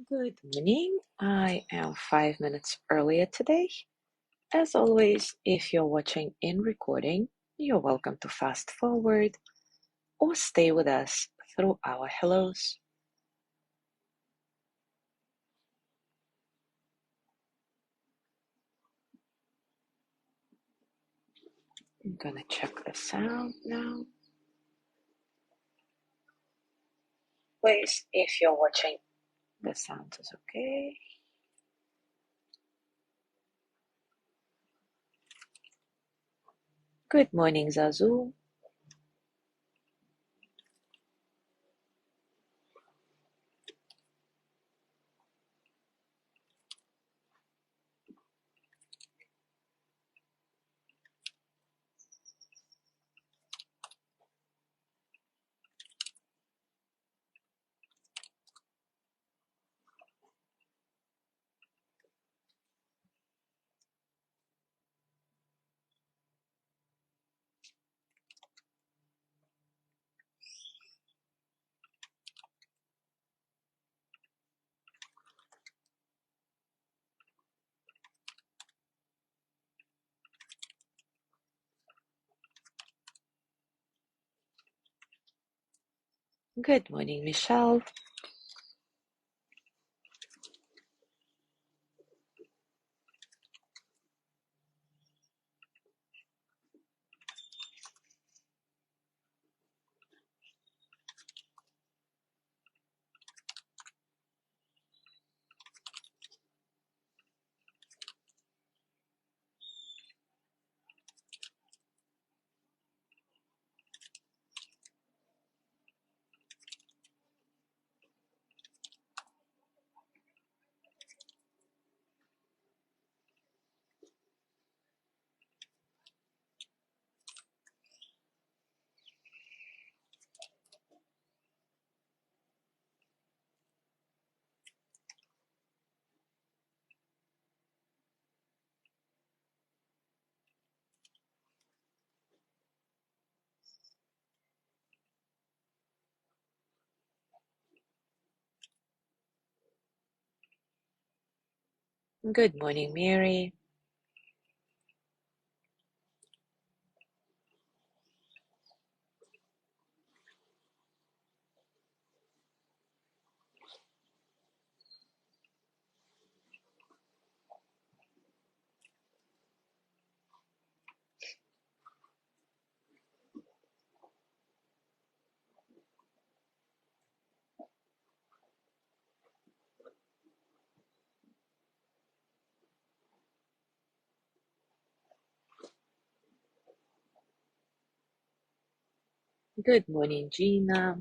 Good morning. I am 5 minutes earlier today. As always, if you're watching in recording, you're welcome to fast forward or stay with us through our hellos. I'm gonna check the sound now. Please, if you're watching, the sound is okay. Good morning, Zazu. Good morning, Michelle. Good morning, Mary. Good morning, Gina.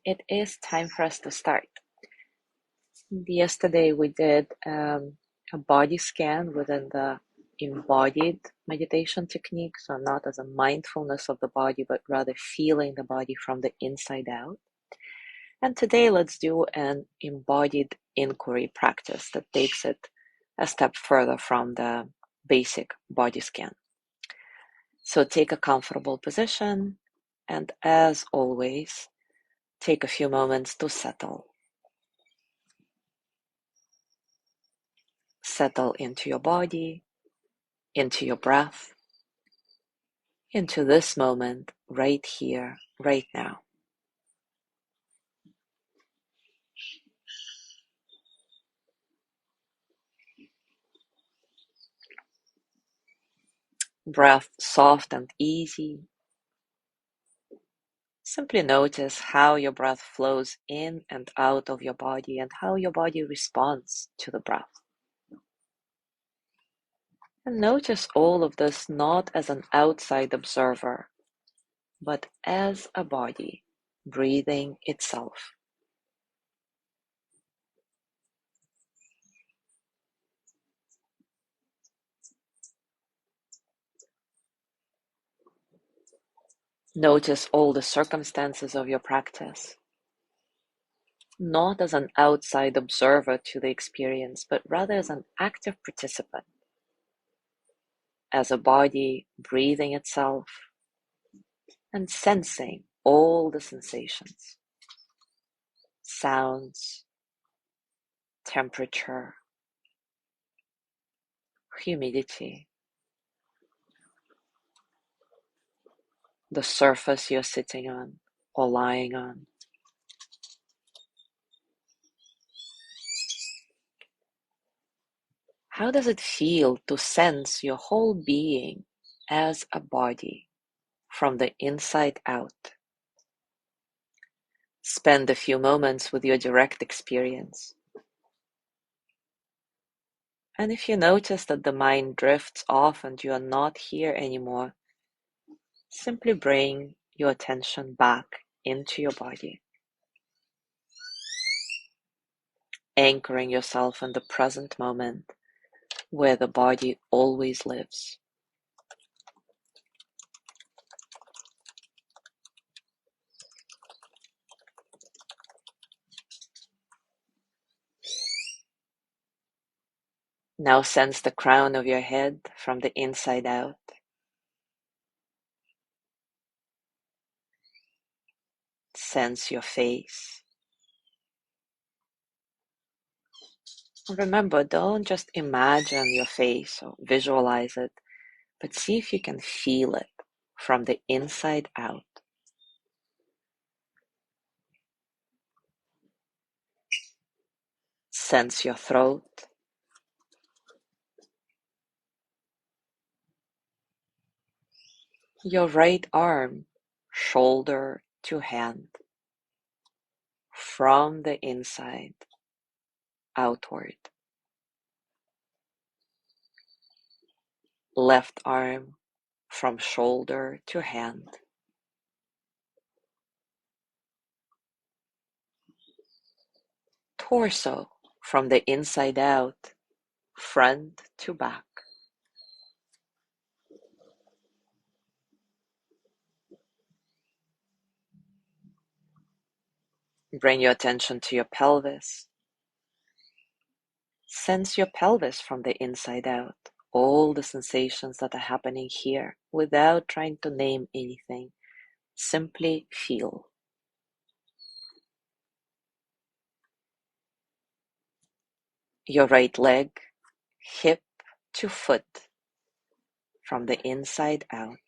it is time for us to start. Yesterday we did a body scan within the embodied meditation technique, so not as a mindfulness of the body, but rather feeling the body from the inside out. And today let's do an embodied inquiry practice that takes it a step further from the basic body scan. So take a comfortable position, and as always, take a few moments to settle. Settle into your body, into your breath, into this moment, right here, right now. Breath soft and easy. Simply notice how your breath flows in and out of your body and how your body responds to the breath. And notice all of this not as an outside observer, but as a body breathing itself. Notice all the circumstances of your practice, not as an outside observer to the experience, but rather as an active participant, as a body breathing itself and sensing all the sensations, sounds, temperature, humidity, the surface you're sitting on or lying on. How does it feel to sense your whole being as a body from the inside out? Spend a few moments with your direct experience. And if you notice that the mind drifts off and you are not here anymore, simply bring your attention back into your body, anchoring yourself in the present moment where the body always lives. Now sense the crown of your head from the inside out. Sense your face. Remember, don't just imagine your face or visualize it, but see if you can feel it from the inside out. Sense your throat. Your right arm, shoulder to hand, from the inside outward. Left arm, from shoulder to hand. Torso, from the inside out, front to back. Bring your attention to your pelvis. Sense your pelvis from the inside out, all the sensations that are happening here without trying to name anything. Simply feel. Your right leg, hip to foot, from the inside out.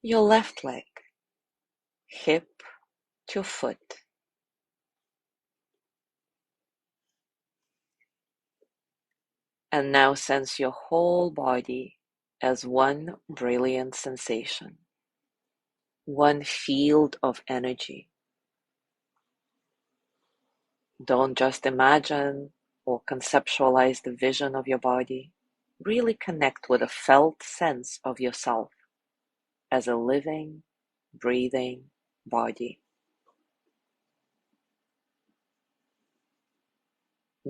Your left leg, hip to foot. And now sense your whole body as one brilliant sensation, one field of energy. Don't just imagine or conceptualize the vision of your body. Really connect with a felt sense of yourself. as a living, breathing body.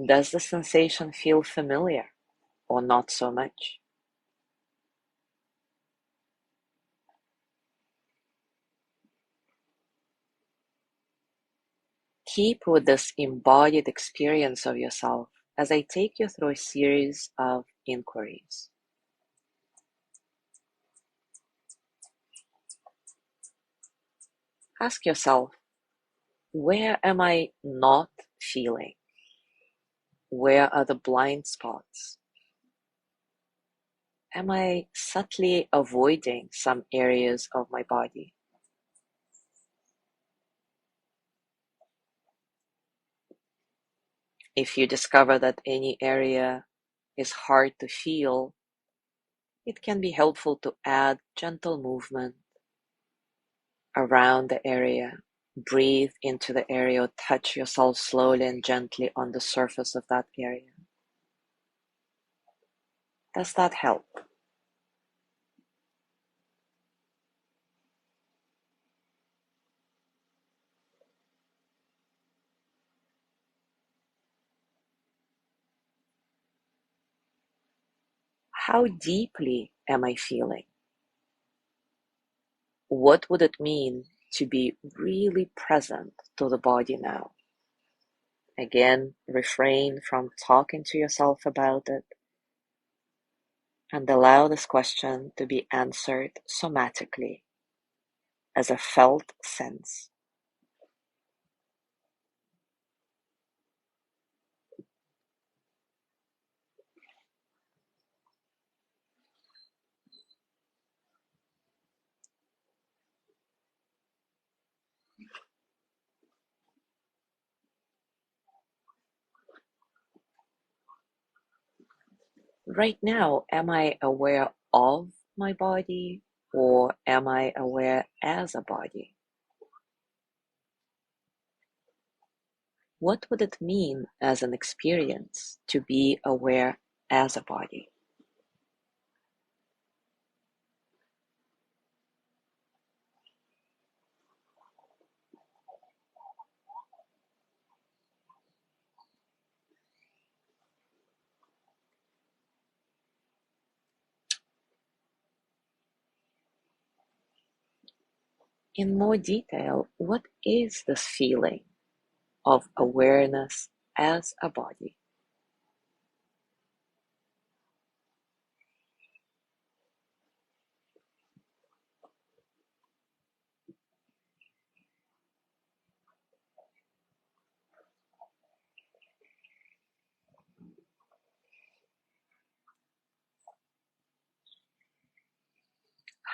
Does the sensation feel familiar or not so much? Keep with this embodied experience of yourself as I take you through a series of inquiries. Ask yourself, where am I not feeling? Where are the blind spots? Am I subtly avoiding some areas of my body? If you discover that any area is hard to feel, it can be helpful to add gentle movement around the area. Breathe into the area or touch yourself slowly and gently on the surface of that area. Does that help? How deeply am I feeling? What would it mean to be really present to the body now? Again, refrain from talking to yourself about it and allow this question to be answered somatically as a felt sense. Right now, am I aware of my body or am I aware as a body? What would it mean as an experience to be aware as a body? In more detail, what is this feeling of awareness as a body?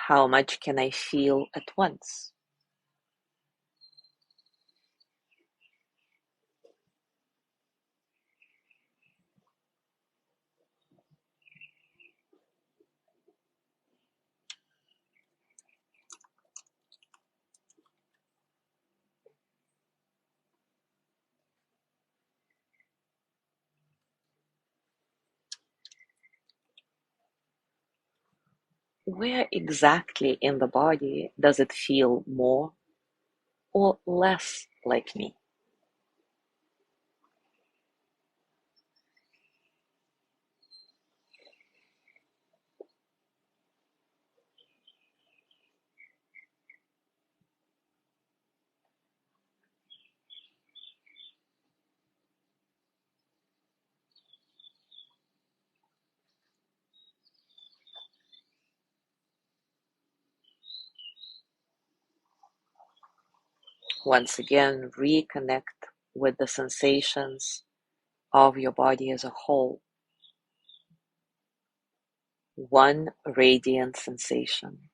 How much can I feel at once? Where exactly in the body does it feel more or less like me? Once again, reconnect with the sensations of your body as a whole. One radiant sensation,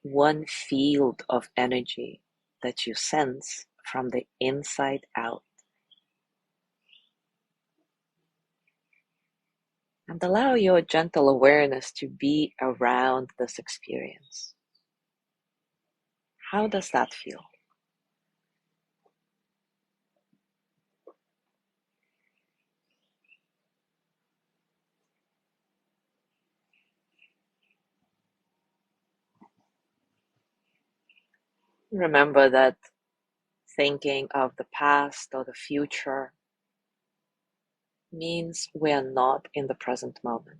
one field of energy that you sense from the inside out. And allow your gentle awareness to be around this experience. How does that feel? Remember that thinking of the past or the future means we are not in the present moment.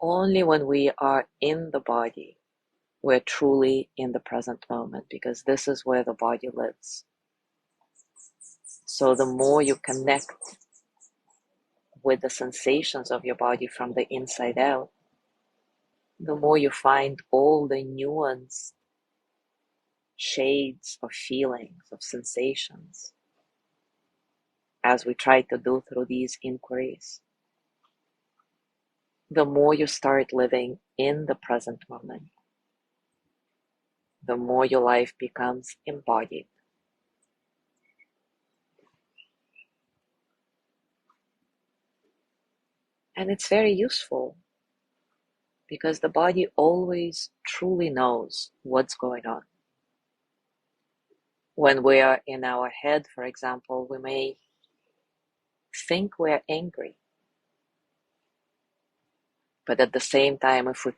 Only when we are in the body, we're truly in the present moment, because this is where the body lives. So the more you connect with the sensations of your body from the inside out, the more you find all the nuanced shades of feelings, of sensations, as we try to do through these inquiries. The more you start living in the present moment, the more your life becomes embodied. And it's very useful, because the body always truly knows what's going on. When we are in our head, for example, we may think we're angry. But at the same time, if we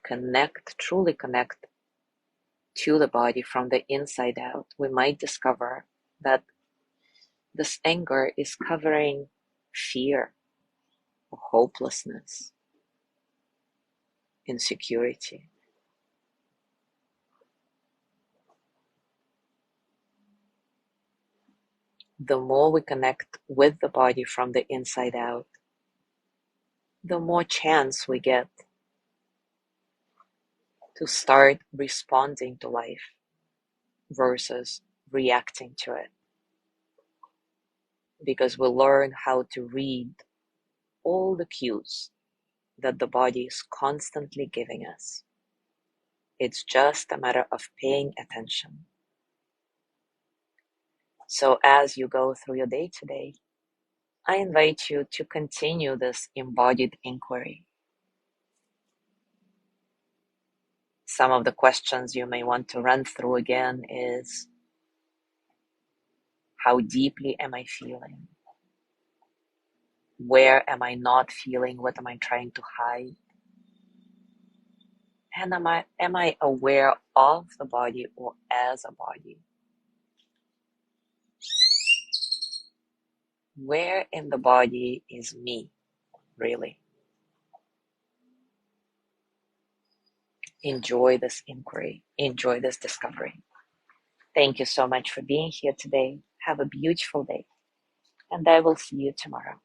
truly connect to the body from the inside out, we might discover that this anger is covering fear, hopelessness, insecurity. The more we connect with the body from the inside out, the more chance we get to start responding to life versus reacting to it. Because we learn how to read all the cues that the body is constantly giving us. It's just a matter of paying attention. So as you go through your day today, I invite you to continue this embodied inquiry. Some of the questions you may want to run through again is, how deeply am I feeling? Where am I not feeling? What am I trying to hide? And am I aware of the body or as a body? Where in the body is me, really? Enjoy this inquiry. Enjoy this discovery. Thank you so much for being here today. Have a beautiful day, and I will see you tomorrow.